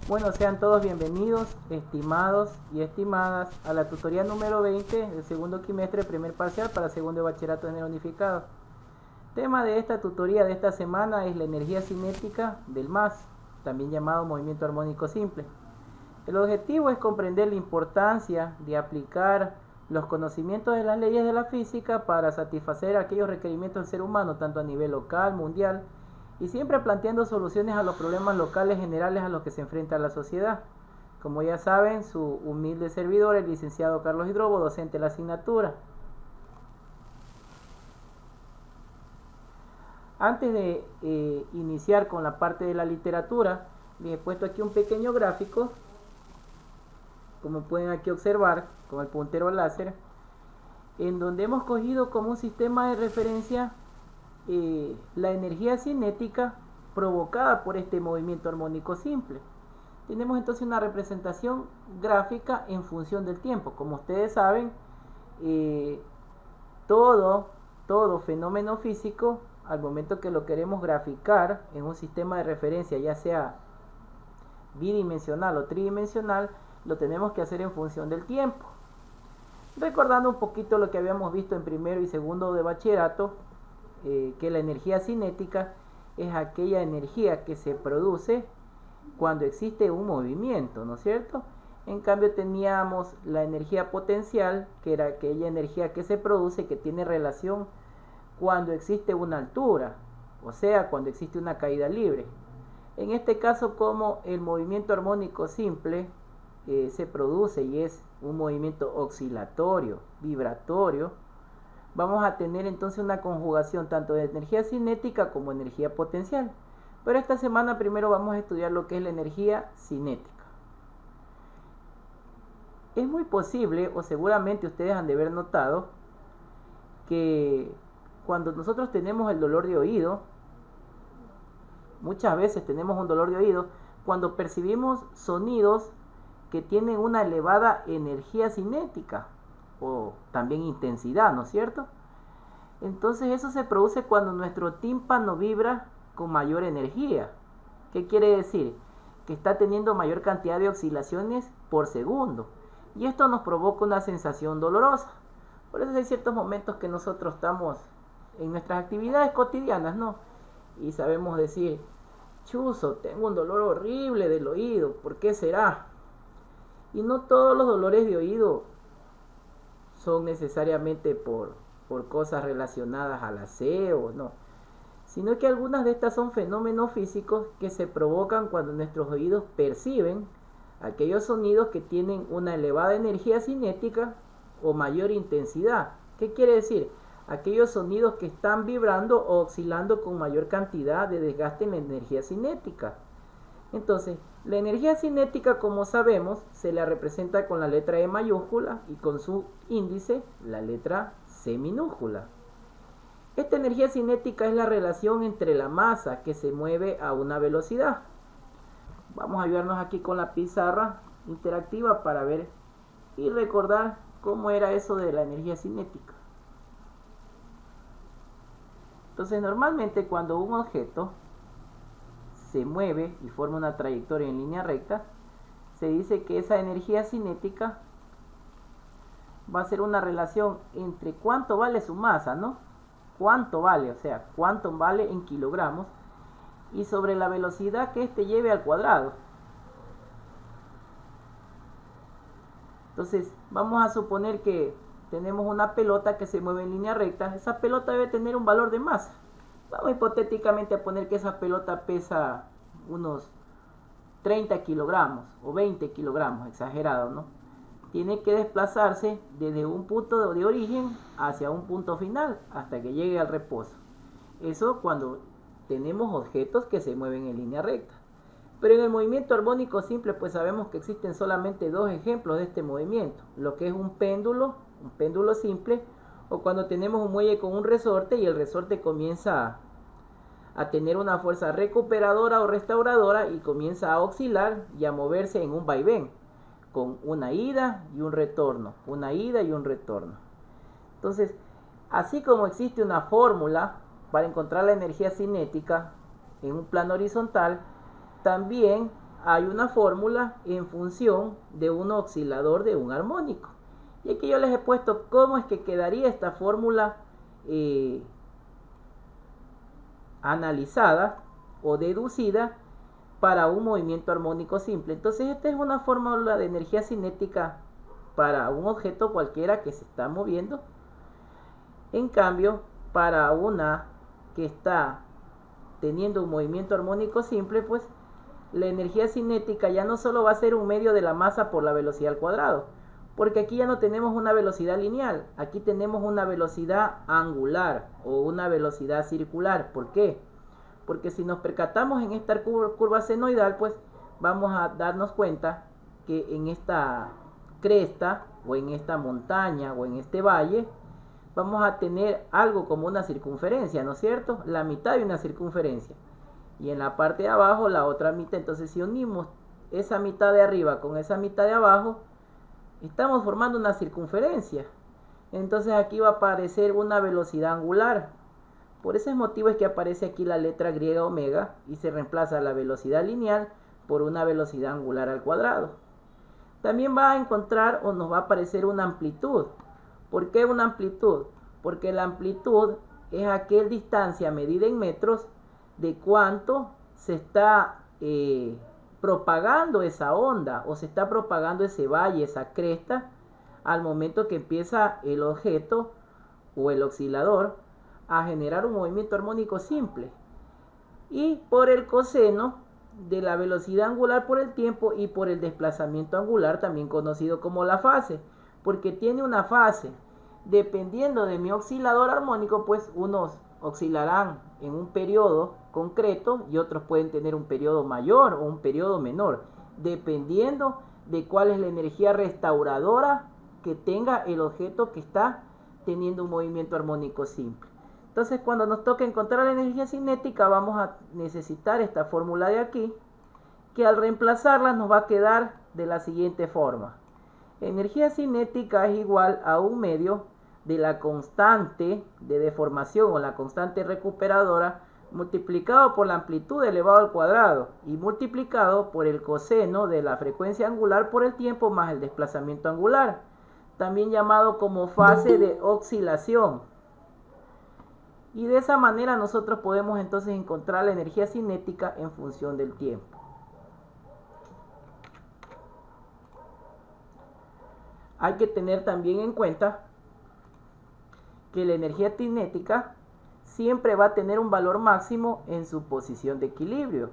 Bueno, sean todos bienvenidos, estimados y estimadas, a la tutoría número 20 del segundo quimestre, primer parcial para segundo de bachillerato general unificado. Tema de esta tutoría de esta semana es la energía cinética del MAS, también llamado movimiento armónico simple. El objetivo es comprender la importancia de aplicar los conocimientos de las leyes de la física para satisfacer aquellos requerimientos del ser humano, tanto a nivel local, mundial, y siempre planteando soluciones a los problemas locales generales a los que se enfrenta la sociedad. Como ya saben, su humilde servidor, el licenciado Carlos Hidrobo, docente de la asignatura. Antes de iniciar con la parte de la literatura, les he puesto aquí un pequeño gráfico, como pueden aquí observar, con el puntero láser, en donde hemos cogido como un sistema de referencia la energía cinética provocada por este movimiento armónico simple. Tenemos entonces una representación gráfica en función del tiempo. Como ustedes saben, todo fenómeno físico, al momento que lo queremos graficar en un sistema de referencia, ya sea bidimensional o tridimensional, lo tenemos que hacer en función del tiempo. Recordando un poquito lo que habíamos visto en primero y segundo de bachillerato, que la energía cinética es aquella energía que se produce cuando existe un movimiento, ¿no es cierto? En cambio teníamos la energía potencial, que era aquella energía que se produce, que tiene relación cuando existe una altura, o sea, cuando existe una caída libre. En este caso, como el movimiento armónico simple se produce y es un movimiento oscilatorio, vibratorio, vamos a tener entonces una conjugación tanto de energía cinética como energía potencial. Pero esta semana primero vamos a estudiar lo que es la energía cinética. Es muy posible, o seguramente ustedes han de haber notado, que cuando nosotros tenemos el dolor de oído, muchas veces tenemos un dolor de oído, cuando percibimos sonidos que tienen una elevada energía cinética, o también intensidad, ¿no es cierto? Entonces eso se produce cuando nuestro tímpano vibra con mayor energía. ¿Qué quiere decir? Que está teniendo mayor cantidad de oscilaciones por segundo. Y esto nos provoca una sensación dolorosa. Por eso hay ciertos momentos que nosotros estamos en nuestras actividades cotidianas, ¿no? Y sabemos decir, chuzo, tengo un dolor horrible del oído, ¿por qué será? Y no todos los dolores de oído son necesariamente por cosas relacionadas al aseo, no, sino que algunas de estas son fenómenos físicos que se provocan cuando nuestros oídos perciben aquellos sonidos que tienen una elevada energía cinética o mayor intensidad. ¿Qué quiere decir? Aquellos sonidos que están vibrando o oscilando con mayor cantidad de desgaste en la energía cinética. Entonces, la energía cinética, como sabemos, se la representa con la letra E mayúscula y con su índice, la letra C minúscula. Esta energía cinética es la relación entre la masa que se mueve a una velocidad. Vamos a ayudarnos aquí con la pizarra interactiva para ver y recordar cómo era eso de la energía cinética. Entonces, normalmente cuando un objeto se mueve y forma una trayectoria en línea recta, se dice que esa energía cinética va a ser una relación entre cuánto vale su masa, ¿no? Cuánto vale, o sea, cuánto vale en kilogramos, y sobre la velocidad que éste lleve al cuadrado. Entonces, vamos a suponer que tenemos una pelota que se mueve en línea recta. Esa pelota debe tener un valor de masa. Vamos hipotéticamente a poner que esa pelota pesa unos 30 kilogramos o 20 kilogramos, exagerado, ¿no? Tiene que desplazarse desde un punto de origen hacia un punto final hasta que llegue al reposo. Eso cuando tenemos objetos que se mueven en línea recta. Pero en el movimiento armónico simple, pues sabemos que existen solamente dos ejemplos de este movimiento. Lo que es un péndulo simple, o cuando tenemos un muelle con un resorte y el resorte comienza a tener una fuerza recuperadora o restauradora y comienza a oscilar y a moverse en un vaivén, con una ida y un retorno, una ida y un retorno. Entonces, así como existe una fórmula para encontrar la energía cinética en un plano horizontal, también hay una fórmula en función de un oscilador de un armónico. Y aquí yo les he puesto cómo es que quedaría esta fórmula analizada o deducida para un movimiento armónico simple. Entonces esta es una fórmula de energía cinética para un objeto cualquiera que se está moviendo. En cambio, para una que está teniendo un movimiento armónico simple, pues la energía cinética ya no solo va a ser un medio de la masa por la velocidad al cuadrado, porque aquí ya no tenemos una velocidad lineal, aquí tenemos una velocidad angular o una velocidad circular. ¿Por qué? Porque si nos percatamos en esta curva senoidal, pues vamos a darnos cuenta que en esta cresta o en esta montaña o en este valle vamos a tener algo como una circunferencia, ¿no es cierto? La mitad de una circunferencia. Y en la parte de abajo la otra mitad. Entonces si unimos esa mitad de arriba con esa mitad de abajo, estamos formando una circunferencia. Entonces aquí va a aparecer una velocidad angular. Por ese motivo es que aparece aquí la letra griega omega y se reemplaza la velocidad lineal por una velocidad angular al cuadrado. También va a encontrar o nos va a aparecer una amplitud. ¿Por qué una amplitud? Porque la amplitud es aquella distancia medida en metros de cuánto se está propagando esa onda o se está propagando ese valle, esa cresta, al momento que empieza el objeto o el oscilador a generar un movimiento armónico simple. Y por el coseno de la velocidad angular por el tiempo y por el desplazamiento angular, también conocido como la fase, porque tiene una fase. Dependiendo de mi oscilador armónico, pues unos oscilarán en un periodo concreto y otros pueden tener un periodo mayor o un periodo menor, dependiendo de cuál es la energía restauradora que tenga el objeto que está teniendo un movimiento armónico simple. Entonces, cuando nos toque encontrar la energía cinética, vamos a necesitar esta fórmula de aquí, que al reemplazarla nos va a quedar de la siguiente forma. Energía cinética es igual a un medio de la constante de deformación o la constante recuperadora multiplicado por la amplitud elevado al cuadrado y multiplicado por el coseno de la frecuencia angular por el tiempo más el desplazamiento angular, también llamado como fase de oscilación. Y de esa manera nosotros podemos entonces encontrar la energía cinética en función del tiempo. Hay que tener también en cuenta que la energía cinética siempre va a tener un valor máximo en su posición de equilibrio,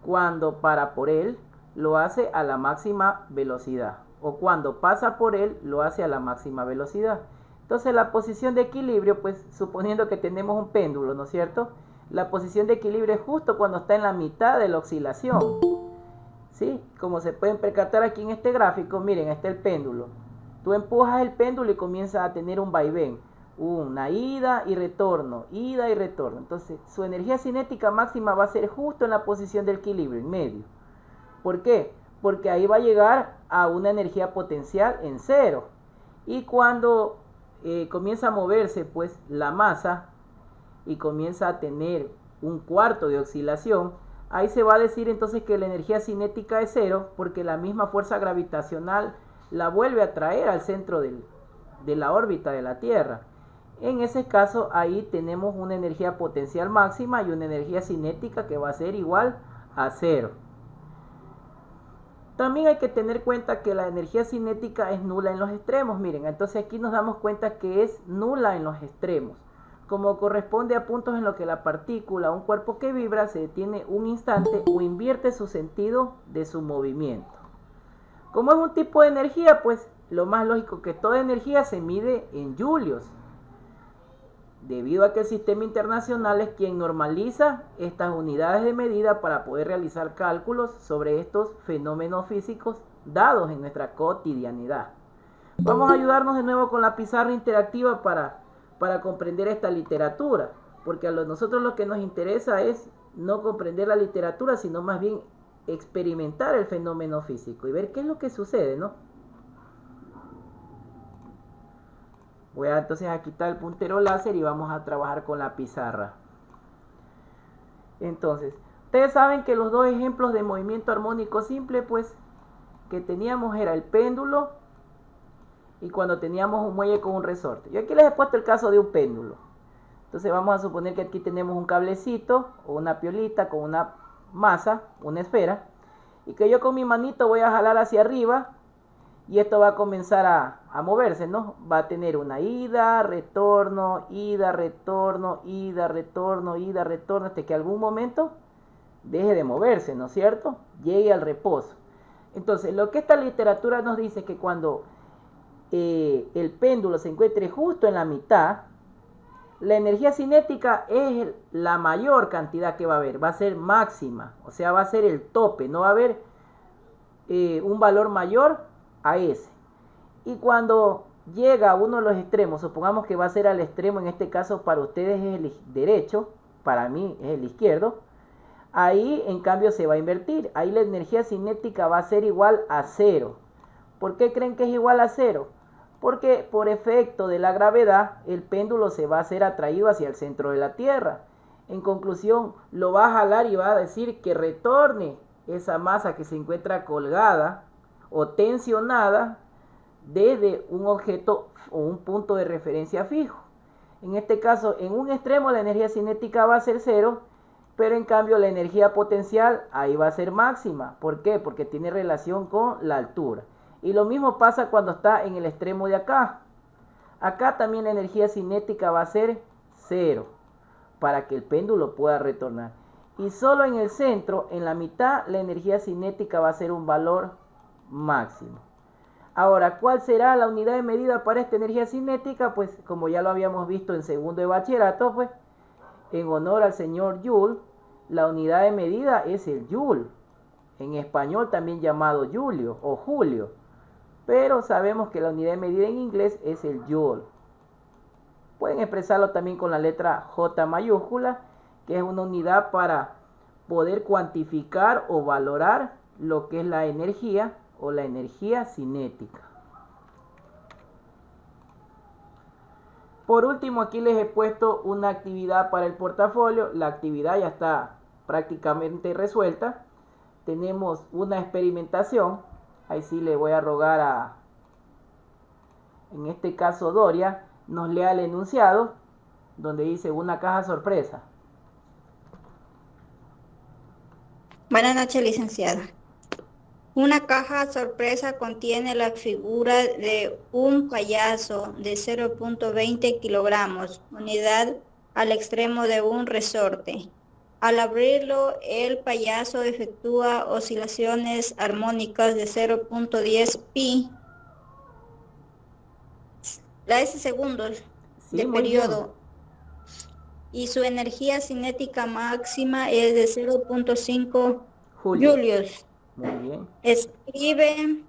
cuando para por él lo hace a la máxima velocidad, o cuando pasa por él lo hace a la máxima velocidad. Entonces la posición de equilibrio, pues suponiendo que tenemos un péndulo, ¿no es cierto? La posición de equilibrio es justo cuando está en la mitad de la oscilación. ¿Sí? Como se pueden percatar aquí en este gráfico, miren, está el péndulo. Tú empujas el péndulo y comienza a tener un vaivén. Una ida y retorno, ida y retorno. Entonces su energía cinética máxima va a ser justo en la posición del equilibrio, en medio. ¿Por qué? Porque ahí va a llegar a una energía potencial en cero. Y cuando comienza a moverse pues la masa y comienza a tener un cuarto de oscilación, ahí se va a decir entonces que la energía cinética es cero, porque la misma fuerza gravitacional la vuelve a traer al centro de la órbita de la Tierra. En ese caso ahí tenemos una energía potencial máxima y una energía cinética que va a ser igual a cero. También hay que tener cuenta que la energía cinética es nula en los extremos. Miren, entonces aquí nos damos cuenta que es nula en los extremos, como corresponde a puntos en los que la partícula, un cuerpo que vibra, se detiene un instante o invierte su sentido de su movimiento. Como es un tipo de energía, pues lo más lógico que toda energía se mide en julios, debido a que el sistema internacional es quien normaliza estas unidades de medida para poder realizar cálculos sobre estos fenómenos físicos dados en nuestra cotidianidad. Vamos a ayudarnos de nuevo con la pizarra interactiva para comprender esta literatura, porque a nosotros lo que nos interesa es no comprender la literatura, sino más bien experimentar el fenómeno físico y ver qué es lo que sucede, ¿no? Voy a entonces a quitar el puntero láser y vamos a trabajar con la pizarra. Entonces, Ustedes saben que los dos ejemplos de movimiento armónico simple, pues, que teníamos era el péndulo y cuando teníamos un muelle con un resorte. Yo aquí les he puesto el caso de un péndulo. Entonces vamos a suponer que aquí tenemos un cablecito o una piolita con una masa, una esfera, y que yo con mi manito voy a jalar hacia arriba y esto va a comenzar a moverse, ¿no? Va a tener una ida, retorno, ida, retorno, ida, retorno, ida, retorno, hasta que algún momento deje de moverse, ¿no es cierto? Llegue al reposo. Entonces, lo que esta literatura nos dice es que cuando el péndulo se encuentre justo en la mitad, la energía cinética es la mayor cantidad que va a haber, va a ser máxima, o sea, va a ser el tope, no va a haber un valor mayor a ese. Y cuando llega a uno de los extremos, supongamos que va a ser al extremo, en este caso para ustedes es el derecho, para mí es el izquierdo, ahí en cambio se va a invertir, ahí la energía cinética va a ser igual a cero. ¿Por qué creen que es igual a cero? Porque por efecto de la gravedad el péndulo se va a ser atraído hacia el centro de la Tierra. En conclusión, lo va a jalar y va a decir que retorne esa masa que se encuentra colgada o tensionada desde un objeto o un punto de referencia fijo. En este caso, en un extremo la energía cinética va a ser cero, pero en cambio la energía potencial ahí va a ser máxima. ¿Por qué? Porque tiene relación con la altura. Y lo mismo pasa cuando está en el extremo de acá. Acá también la energía cinética va a ser cero para que el péndulo pueda retornar. Y solo en el centro, en la mitad, la energía cinética va a ser un valor máximo. Ahora, ¿cuál será la unidad de medida para esta energía cinética? Pues como ya lo habíamos visto en segundo de bachillerato, pues en honor al señor Joule, la unidad de medida es el Joule. En español también llamado Julio o Julio. Pero sabemos que la unidad de medida en inglés es el Joule. Pueden expresarlo también con la letra J mayúscula, que es una unidad para poder cuantificar o valorar lo que es la energía o la energía cinética. Por último, aquí les he puesto una actividad para el portafolio. La actividad ya está prácticamente resuelta. Tenemos una experimentación. Ahí sí le voy a rogar en este caso Doria, nos lea el enunciado, donde dice una caja sorpresa. Buenas noches, licenciada. Una caja sorpresa contiene la figura de un payaso de 0.20 kilogramos, unidad al extremo de un resorte. Al abrirlo, el payaso efectúa oscilaciones armónicas de 0.10 pi, la S segundos de periodo, y su energía cinética máxima es de 0.5 julios. Muy bien. Escribe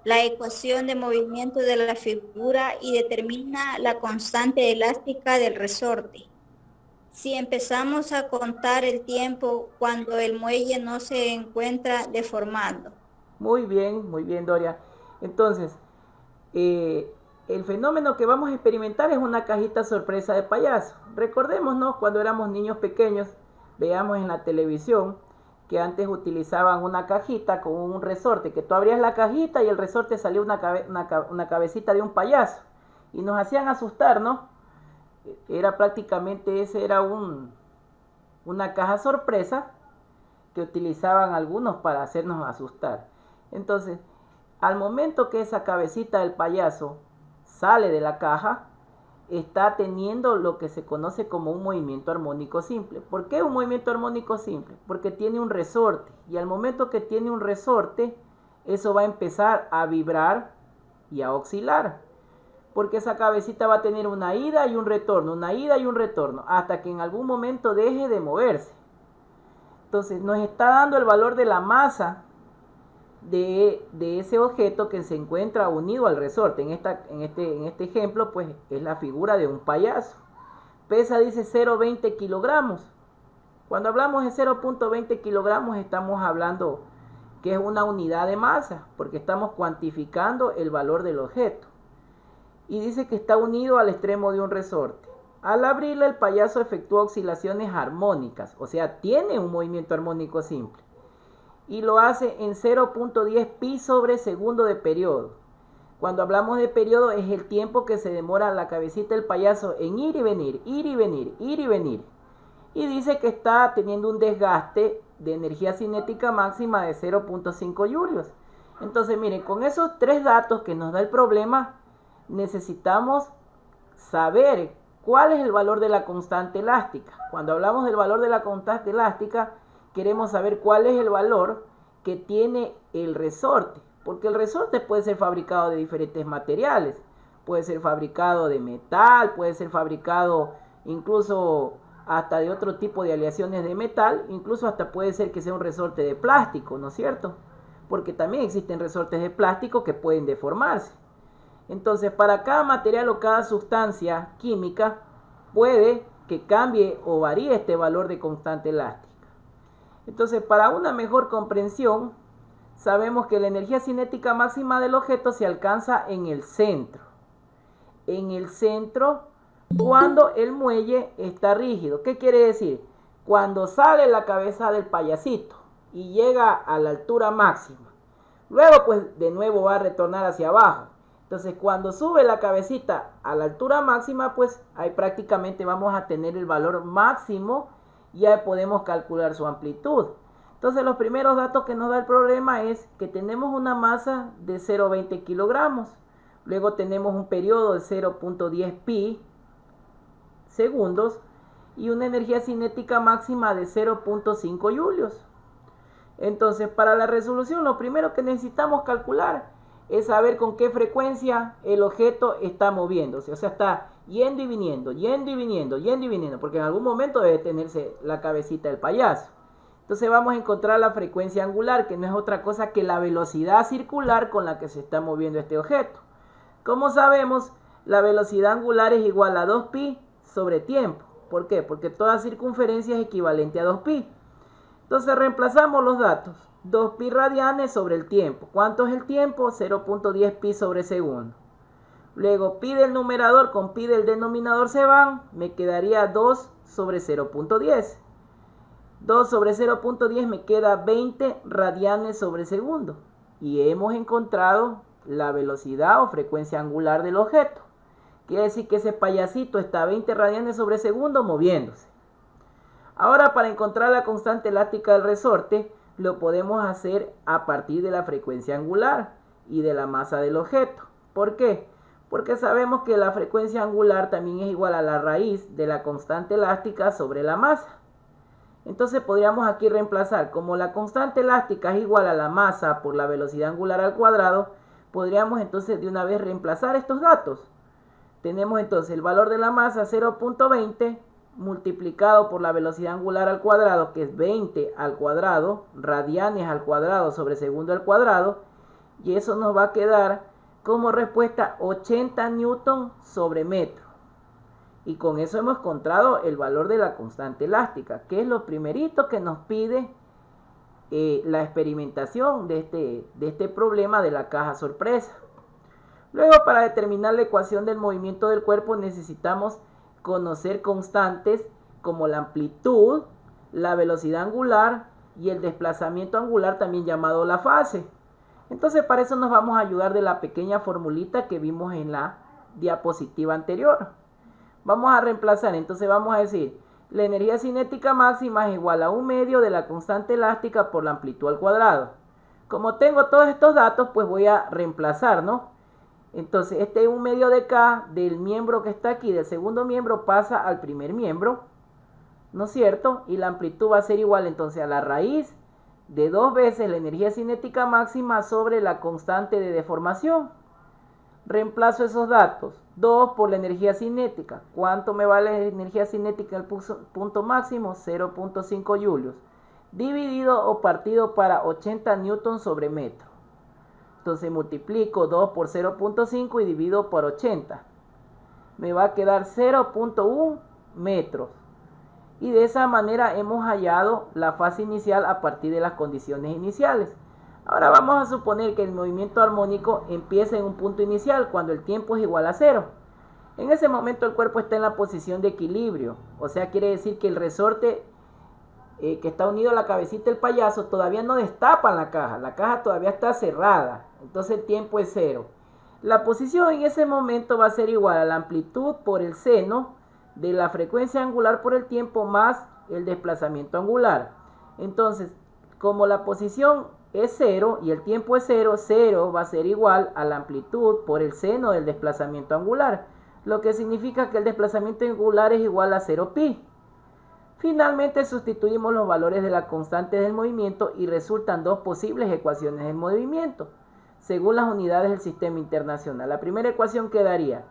la ecuación de movimiento de la figura y determina la constante elástica del resorte. Si empezamos a contar el tiempo cuando el muelle no se encuentra deformando. Muy bien, Doria. Entonces, el fenómeno que vamos a experimentar es una cajita sorpresa de payaso. Recordémonos cuando éramos niños pequeños, veamos en la televisión que antes utilizaban una cajita con un resorte, que tú abrías la cajita y el resorte salía una cabecita de un payaso. Y nos hacían asustar, ¿no? Era prácticamente, ese era una caja sorpresa que utilizaban algunos para hacernos asustar. Entonces, al momento que esa cabecita del payaso sale de la caja, está teniendo lo que se conoce como un movimiento armónico simple. ¿Por qué un movimiento armónico simple? Porque tiene un resorte, y al momento que tiene un resorte, eso va a empezar a vibrar y a oscilar, porque esa cabecita va a tener una ida y un retorno, una ida y un retorno, hasta que en algún momento deje de moverse. Entonces nos está dando el valor de la masa de ese objeto que se encuentra unido al resorte. En este ejemplo, pues es la figura de un payaso. Pesa, dice, 0.20 kilogramos. Cuando hablamos de 0.20 kilogramos estamos hablando que es una unidad de masa, porque estamos cuantificando el valor del objeto. Y dice que está unido al extremo de un resorte. Al abrirla, el payaso efectúa oscilaciones armónicas, o sea, tiene un movimiento armónico simple. Y lo hace en 0.10 pi sobre segundo de periodo. Cuando hablamos de periodo es el tiempo que se demora la cabecita del payaso en ir y venir, ir y venir, ir y venir. Y dice que está teniendo un desgaste de energía cinética máxima de 0.5 julios. Entonces miren, con esos tres datos que nos da el problema, necesitamos saber cuál es el valor de la constante elástica. Cuando hablamos del valor de la constante elástica, queremos saber cuál es el valor que tiene el resorte. Porque el resorte puede ser fabricado de diferentes materiales. Puede ser fabricado de metal, puede ser fabricado incluso hasta de otro tipo de aleaciones de metal. Incluso hasta puede ser que sea un resorte de plástico, ¿no es cierto? Porque también existen resortes de plástico que pueden deformarse. Entonces, para cada material o cada sustancia química, puede que cambie o varíe este valor de constante elástica. Entonces, para una mejor comprensión, sabemos que la energía cinética máxima del objeto se alcanza en el centro. En el centro, cuando el muelle está rígido. ¿Qué quiere decir? Cuando sale la cabeza del payasito y llega a la altura máxima. Luego, pues, de nuevo va a retornar hacia abajo. Entonces, cuando sube la cabecita a la altura máxima, pues, ahí prácticamente vamos a tener el valor máximo. Ya podemos calcular su amplitud. Entonces, los primeros datos que nos da el problema es que tenemos una masa de 0.20 kilogramos. Luego tenemos un periodo de 0.10 pi segundos y una energía cinética máxima de 0.5 julios. Entonces, para la resolución, lo primero que necesitamos calcular es saber con qué frecuencia el objeto está moviéndose. O sea, está yendo y viniendo, yendo y viniendo, yendo y viniendo, porque en algún momento debe tenerse la cabecita del payaso. Entonces vamos a encontrar la frecuencia angular, que no es otra cosa que la velocidad circular con la que se está moviendo este objeto. Como sabemos, la velocidad angular es igual a 2pi sobre tiempo. ¿Por qué? Porque toda circunferencia es equivalente a 2pi. Entonces reemplazamos los datos. 2pi radianes sobre el tiempo. ¿Cuánto es el tiempo? 0.10 pi sobre segundo. Luego pi del numerador con pi del denominador se van. Me quedaría 2 sobre 0.10. 2 sobre 0.10 me queda 20 radianes sobre segundo. Y hemos encontrado la velocidad o frecuencia angular del objeto. Quiere decir que ese payasito está a 20 radianes sobre segundo moviéndose. Ahora, para encontrar la constante elástica del resorte, lo podemos hacer a partir de la frecuencia angular y de la masa del objeto. ¿Por qué? Porque sabemos que la frecuencia angular también es igual a la raíz de la constante elástica sobre la masa. Entonces podríamos aquí reemplazar, como la constante elástica es igual a la masa por la velocidad angular al cuadrado, podríamos entonces de una vez reemplazar estos datos. Tenemos entonces el valor de la masa 0.20 multiplicado por la velocidad angular al cuadrado, que es 20 al cuadrado, radianes al cuadrado sobre segundo al cuadrado, y eso nos va a quedar como respuesta 80 newton sobre metro. Y con eso hemos encontrado el valor de la constante elástica, que es lo primerito que nos pide la experimentación de este problema de la caja sorpresa. Luego, para determinar la ecuación del movimiento del cuerpo, necesitamos conocer constantes como la amplitud, la velocidad angular y el desplazamiento angular, también llamado la fase. Entonces, para eso nos vamos a ayudar de la pequeña formulita que vimos en la diapositiva anterior. Vamos a reemplazar, entonces vamos a decir, la energía cinética máxima es igual a 1/2 de la constante elástica por la amplitud al cuadrado. Como tengo todos estos datos, pues voy a reemplazar, ¿no? Entonces, este 1/2 de K del miembro que está aquí, del segundo miembro, pasa al primer miembro, ¿no es cierto? Y la amplitud va a ser igual entonces a la raíz de 2 veces la energía cinética máxima sobre la constante de deformación. Reemplazo esos datos. 2 por la energía cinética. ¿Cuánto me vale la energía cinética en el punto máximo? 0.5 julios. Dividido o partido para 80 newton sobre metro. Entonces multiplico 2 por 0.5 y divido por 80. Me va a quedar 0.1 metros. Y de esa manera hemos hallado la fase inicial a partir de las condiciones iniciales. Ahora vamos a suponer que el movimiento armónico empieza en un punto inicial cuando el tiempo es igual a 0. En ese momento el cuerpo está en la posición de equilibrio, o sea, quiere decir que el resorte que está unido a la cabecita del payaso todavía no destapan la caja todavía está cerrada, entonces el tiempo es 0. La posición en ese momento va a ser igual a la amplitud por el seno de la frecuencia angular por el tiempo más el desplazamiento angular. Entonces, como la posición es 0 y el tiempo es 0, 0 va a ser igual a la amplitud por el seno del desplazamiento angular, lo que significa que el desplazamiento angular es igual a 0pi. Finalmente sustituimos los valores de la constante del movimiento y resultan dos posibles ecuaciones de movimiento, según las unidades del sistema internacional. La primera ecuación quedaría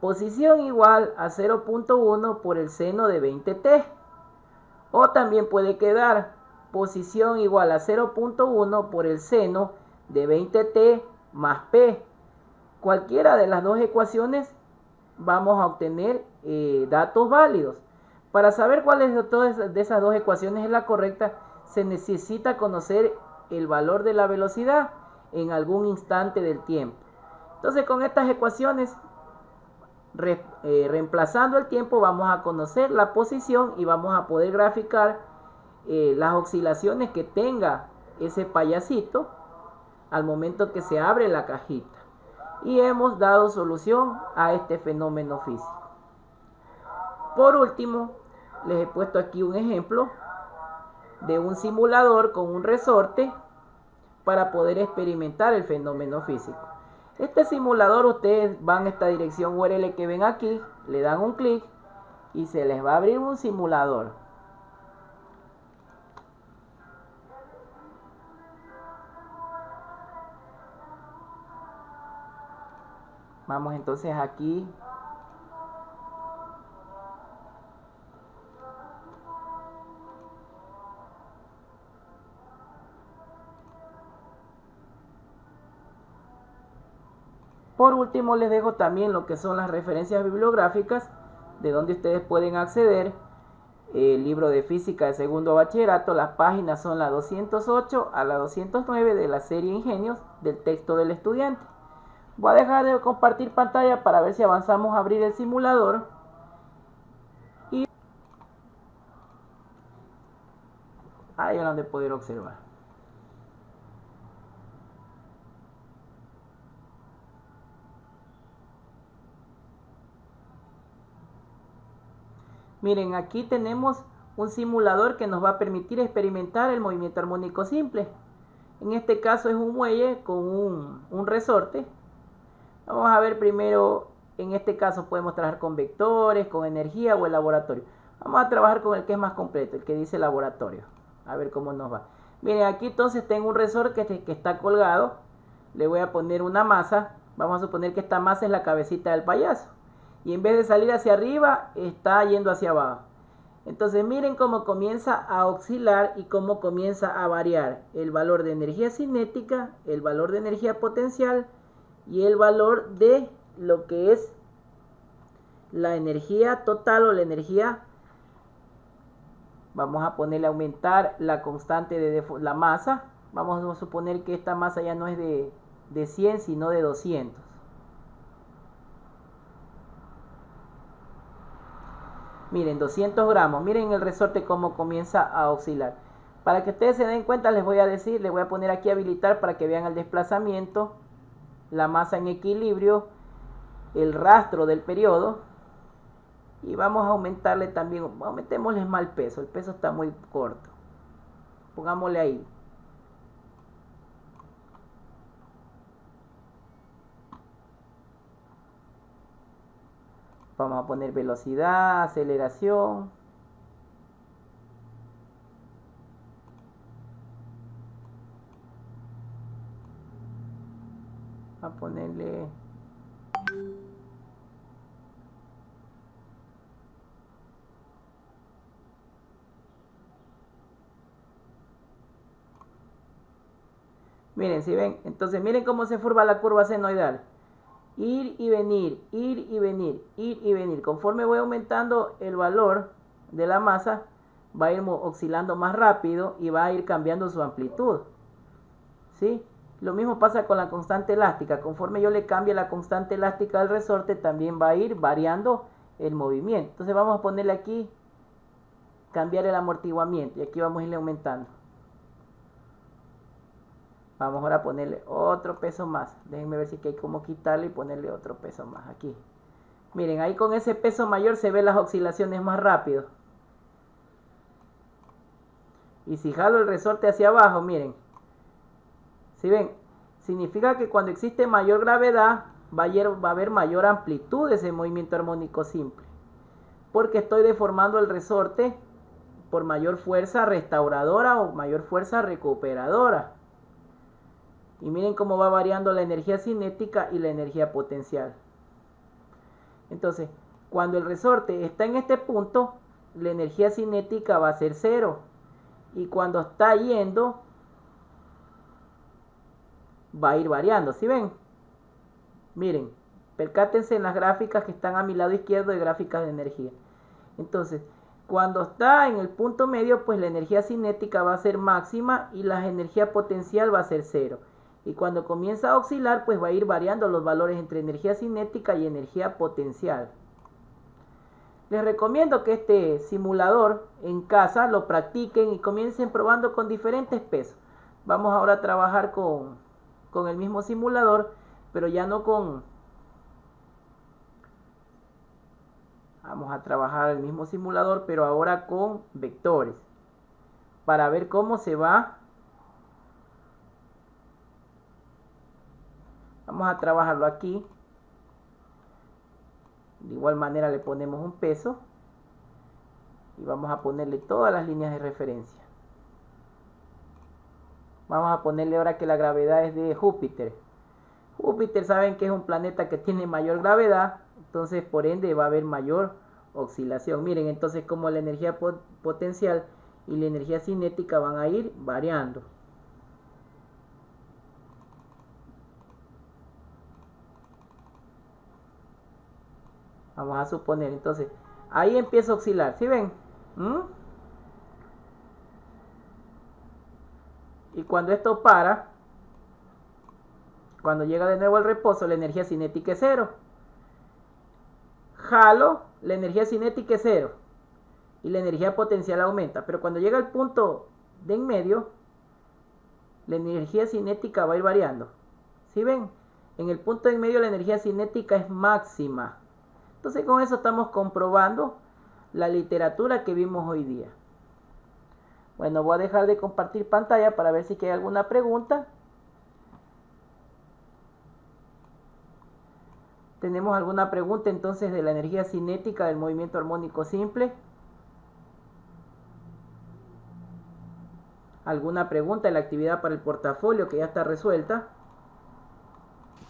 posición igual a 0.1 por el seno de 20t. O también puede quedar posición igual a 0.1 por el seno de 20t más p. Cualquiera de las dos ecuaciones vamos a obtener datos válidos. Para saber cuál de esas dos ecuaciones es la correcta, se necesita conocer el valor de la velocidad en algún instante del tiempo. Entonces, con estas ecuaciones, reemplazando el tiempo, vamos a conocer la posición y vamos a poder graficar las oscilaciones que tenga ese payasito al momento que se abre la cajita. Y hemos dado solución a este fenómeno físico. Por último, les he puesto aquí un ejemplo de un simulador con un resorte para poder experimentar el fenómeno físico. Este simulador, ustedes van a esta dirección URL que ven aquí, le dan un clic y se les va a abrir un simulador. Vamos entonces aquí. Por último, les dejo también lo que son las referencias bibliográficas de donde ustedes pueden acceder. El libro de física de segundo bachillerato, las páginas son la 208 a la 209 de la serie Ingenios del texto del estudiante. Voy a dejar de compartir pantalla para ver si avanzamos a abrir el simulador. Y ahí van a poder observar. Miren, aquí tenemos un simulador que nos va a permitir experimentar el movimiento armónico simple. En este caso es un muelle con un resorte. Vamos a ver primero, en este caso podemos trabajar con vectores, con energía o el laboratorio. Vamos a trabajar con el que es más completo, el que dice laboratorio. A ver cómo nos va. Miren, aquí entonces tengo un resorte que está colgado. Le voy a poner una masa. Vamos a suponer que esta masa es la cabecita del payaso. Y en vez de salir hacia arriba, está yendo hacia abajo. Entonces miren cómo comienza a oscilar y cómo comienza a variar el valor de energía cinética, el valor de energía potencial y el valor de lo que es la energía total o la energía. Vamos a ponerle a aumentar la constante de la masa. Vamos a suponer que esta masa ya no es de 100 sino de 200. Miren, 200 gramos. Miren el resorte cómo comienza a oscilar. Para que ustedes se den cuenta, les voy a decir, les voy a poner aquí habilitar para que vean el desplazamiento, la masa en equilibrio, el rastro del periodo. Y vamos a aumentarle también, aumentémosle más el peso está muy corto. Pongámosle ahí. Vamos a poner velocidad, aceleración. A ponerle miren, si ven, entonces miren cómo se forma la curva senoidal. Ir y venir, ir y venir, ir y venir. Conforme voy aumentando el valor de la masa, va a ir oscilando más rápido y va a ir cambiando su amplitud. ¿Sí? Lo mismo pasa con la constante elástica. Conforme yo le cambie la constante elástica al resorte, también va a ir variando el movimiento. Entonces vamos a ponerle aquí, cambiar el amortiguamiento. Y aquí vamos a irle aumentando. Vamos ahora a ponerle otro peso más. Déjenme ver si hay como quitarle y ponerle otro peso más aquí. Miren, ahí con ese peso mayor se ven las oscilaciones más rápido. Y si jalo el resorte hacia abajo, miren. ¿Sí ven? Significa que cuando existe mayor gravedad, va a haber mayor amplitud de ese movimiento armónico simple. Porque estoy deformando el resorte por mayor fuerza restauradora o mayor fuerza recuperadora. Y miren cómo va variando la energía cinética y la energía potencial. Entonces, cuando el resorte está en este punto, la energía cinética va a ser 0. Y cuando está yendo, va a ir variando. ¿Sí ven? Miren, percátense en las gráficas que están a mi lado izquierdo de gráficas de energía. Entonces, cuando está en el punto medio, pues la energía cinética va a ser máxima y la energía potencial va a ser 0. Y cuando comienza a oscilar, pues va a ir variando los valores entre energía cinética y energía potencial. Les recomiendo que este simulador en casa lo practiquen y comiencen probando con diferentes pesos. Vamos ahora a trabajar con el mismo simulador, pero ya no con... Vamos a trabajar el mismo simulador, pero ahora con vectores. Para ver cómo se va. Vamos a trabajarlo aquí. De igual manera le ponemos un peso. Y vamos a ponerle todas las líneas de referencia. Vamos a ponerle ahora que la gravedad es de Júpiter. Júpiter saben que es un planeta que tiene mayor gravedad. Entonces por ende va a haber mayor oscilación. Miren entonces como la energía potencial y la energía cinética van a ir variando. Vamos a suponer, entonces, ahí empieza a oscilar, ¿sí ven? Y cuando esto para, cuando llega de nuevo al reposo, la energía cinética es 0. Jalo, la energía cinética es 0. Y la energía potencial aumenta. Pero cuando llega al punto de en medio, la energía cinética va a ir variando. ¿Sí ven? En el punto de en medio la energía cinética es máxima. Entonces con eso estamos comprobando la literatura que vimos hoy día. Bueno, voy a dejar de compartir pantalla para ver si hay alguna pregunta. ¿Tenemos alguna pregunta entonces de la energía cinética del movimiento armónico simple? ¿Alguna pregunta de la actividad para el portafolio que ya está resuelta?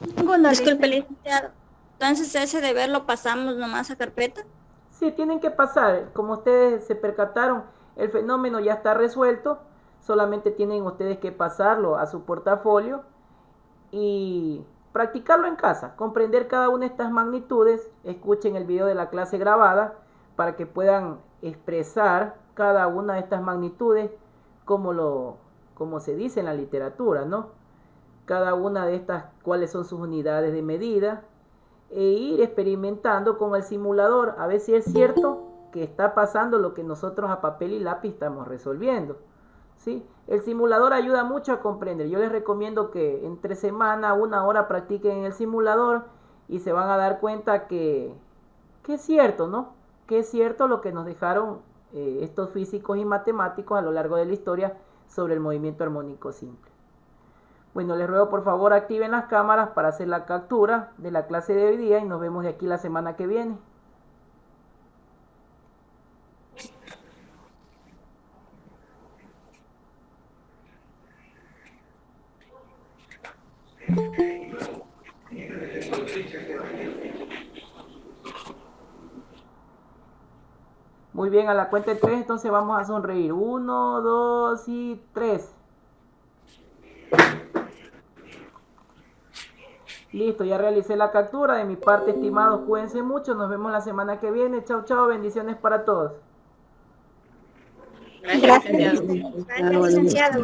Disculpe, licenciado. Entonces ese deber lo pasamos nomás a carpeta. Sí, tienen que pasar. Como ustedes se percataron, el fenómeno ya está resuelto. Solamente tienen ustedes que pasarlo a su portafolio y practicarlo en casa. Comprender cada una de estas magnitudes. Escuchen el video de la clase grabada para que puedan expresar cada una de estas magnitudes como se dice en la literatura, ¿no? Cada una de estas, cuáles son sus unidades de medida. E ir experimentando con el simulador a ver si es cierto que está pasando lo que nosotros a papel y lápiz estamos resolviendo, ¿sí? El simulador ayuda mucho a comprender. Yo les recomiendo que entre semana, 1 hora practiquen en el simulador y se van a dar cuenta que es cierto, ¿no? Que es cierto lo que nos dejaron estos físicos y matemáticos a lo largo de la historia sobre el movimiento armónico simple. Bueno, les ruego por favor activen las cámaras para hacer la captura de la clase de hoy día y nos vemos de aquí la semana que viene. Muy bien, a la cuenta de 3 entonces vamos a sonreír. 1, 2 y 3. Listo, ya realicé la captura. De mi parte, estimados, cuídense mucho. Nos vemos la semana que viene. Chao, chao. Bendiciones para todos. Gracias, licenciado. Gracias, licenciado.